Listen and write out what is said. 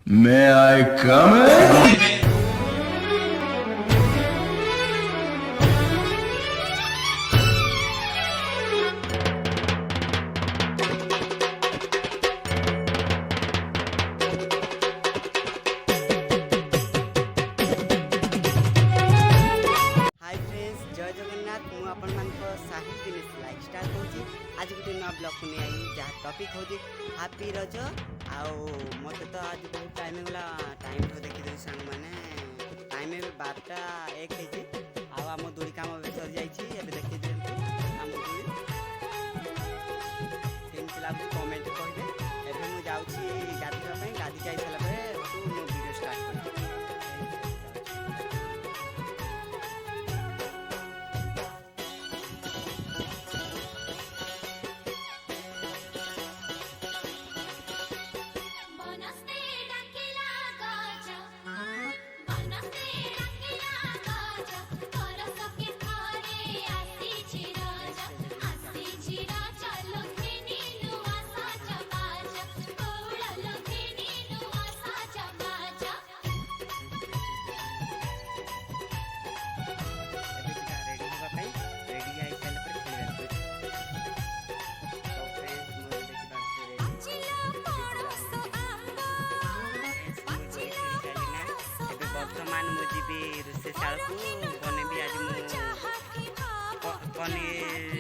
May I come in? Hi friends जय जगन्नाथ मु आपण मान साहिल दिनेश लाइफस्टाइल कहूँ आज गोटे नुआ ब्लॉग को नहीं आई जहाँ टॉपिक हूँ हैप्पी रज आउ मत तो आज बहुत टाइम गला टाइम तो देखी सांग मैंने टाइम ए 12:01 है आम दूरी काम सरी जाइए देखी दिखाँ आम दूरी केमती लगे कमेंट कहे एवं मुझे गाधोवाई गाधी जाई सारा मो वीडियो स्टार्ट कर बर्तमान मुझे रोषे शाल को बनेबी आज पनीर